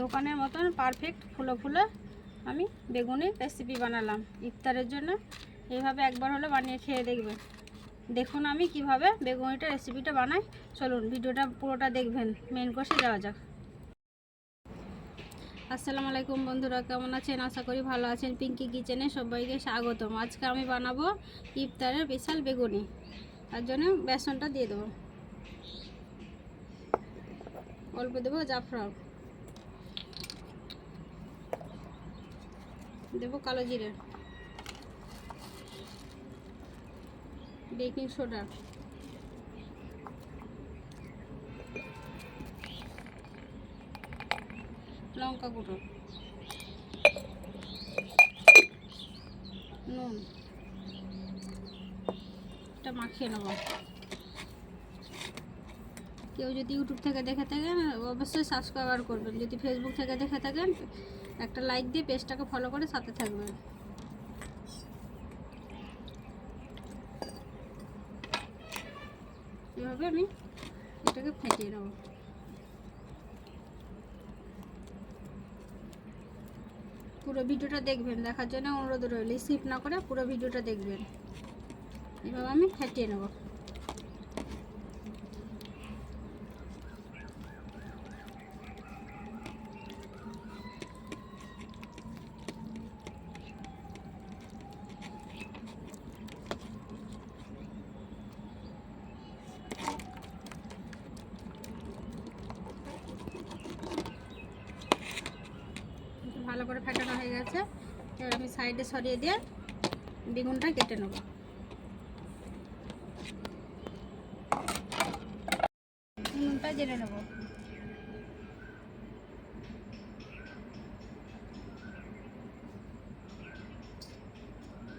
দোকানের মতন পারফেক্ট ফুলো ফুলো আমি বেগুনের রেসিপি বানালাম ইফতারের জন্য। এইভাবে একবার হলে বানিয়ে খেয়ে দেখবেন। দেখুন আমি কিভাবে বেগুনিটা রেসিপিটা বানাই। চলুন ভিডিওটা পুরোটা দেখবেন। মেন কোর্সে যাওয়া যাক। আসসালামু আলাইকুম বন্ধুরা, কেমন আছেন? আশা করি ভালো আছেন। পিঙ্কি কিচেনে সবাইকে স্বাগতম। আজকে আমি বানাবো ইফতারের স্পেশাল বেগুনি। তার জন্য বেসনটা দিয়ে দেবো, অল্প দেবো জাফরান, দেবো কালো জিরে, বেকিং সোডা, লঙ্কা গুঁড়ো, নুন। এটা মাখিয়ে নেব। কেউ যদি ইউটিউব থেকে দেখে থাকেন অবশ্যই সাবস্ক্রাইব করবেন। যদি ফেসবুক থেকে দেখে থাকেন একটা লাইক দিয়ে পেজটাকে ফলো করে সাথে থাকবেন। এভাবে আমি এটাকে ফেটিয়ে নেব। পুরো ভিডিওটা দেখবেন, দেখার জন্য অনুরোধ রইল। স্কিপ না করে পুরো ভিডিওটা দেখবেন। এভাবে আমি ফেটিয়ে নেব। ভালো করে ফেটানো হয়ে গেছে। এবার আমি সাইডে সরিয়ে দিয়ে বেগুনটা কেটে নেব। নুনটা জেনে নেব।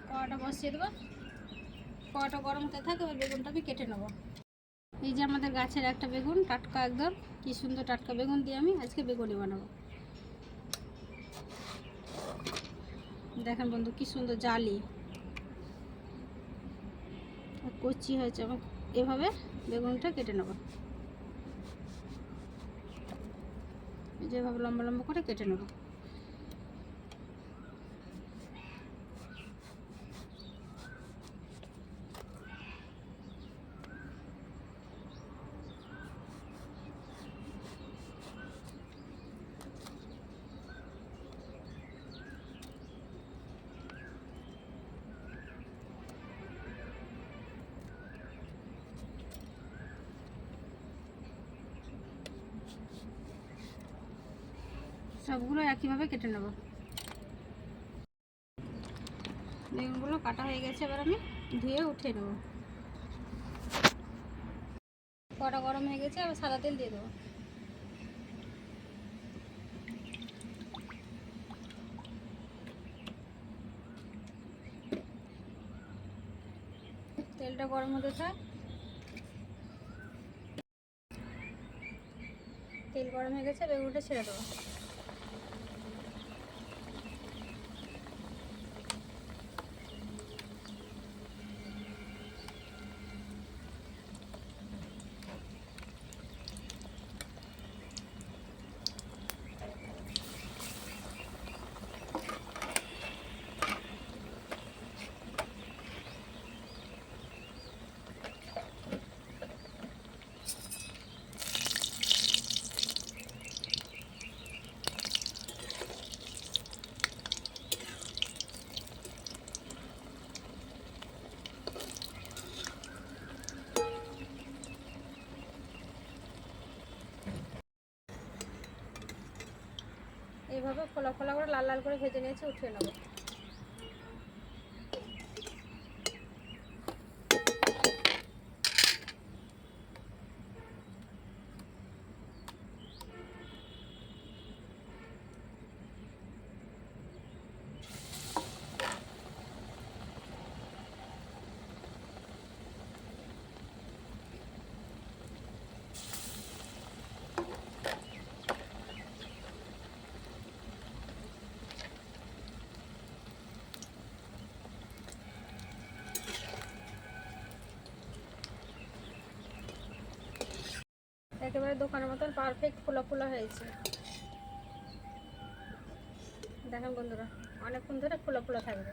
কড়াটা বসিয়ে দেবো। কড়াটা গরম হতে থাকে, ওই বেগুনটা আমি কেটে নেব। এই যে আমাদের গাছের একটা বেগুন, টাটকা একদম। কি সুন্দর টাটকা বেগুন দিয়ে আমি আজকে বেগুনি বানাবো। দেখেন বন্ধু, কি সুন্দর জালি কচি হয়েছে। এবং এভাবে বেগুনটা কেটে নেব। যেভাবে লম্বা লম্বা করে কেটে নেব। সবগুলো একইভাবে কেটে নেব। বেগুনগুলো কাটা হয়ে গেছে। এবার আমি ধুয়ে উঠিয়ে নেব। কড়া গরম হয়ে গেছে, আবার সাদা তেল দিয়ে দেবো। তেলটা গরম হতে থাক। তেল গরম হয়ে গেছে, বেগুনটা ছেড়ে দেবো। এইভাবে ফোলা ফোলা করে লাল লাল করে ভেজে নিয়েছি, উঠিয়ে নেব। একেবারে দোকানের মতন পারফেক্ট ফুলা ফুলা হয়েছে। দেখেন বন্ধুরা, অনেকক্ষণ ধরে ফুলো ফুলো থাকবে।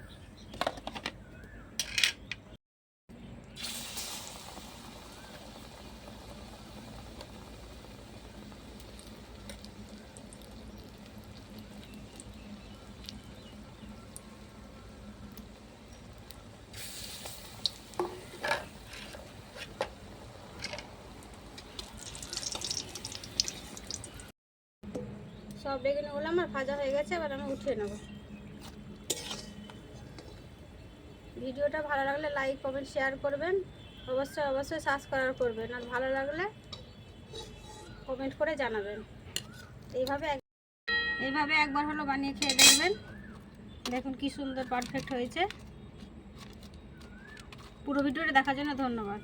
সব বেগুনগুলো আমার ভাজা হয়ে গেছে, এবার আমি উঠিয়ে নেব। ভিডিওটা ভালো লাগলে লাইক কমেন্ট শেয়ার করবেন, অবশ্যই অবশ্যই সাবস্ক্রাইব করবেন, আর ভালো লাগলে কমেন্ট করে জানাবেন। এইভাবে একবার হলো বানিয়ে খেয়ে দেখবেন। দেখুন কি সুন্দর পারফেক্ট হয়েছে। পুরো ভিডিওটা দেখার জন্য ধন্যবাদ।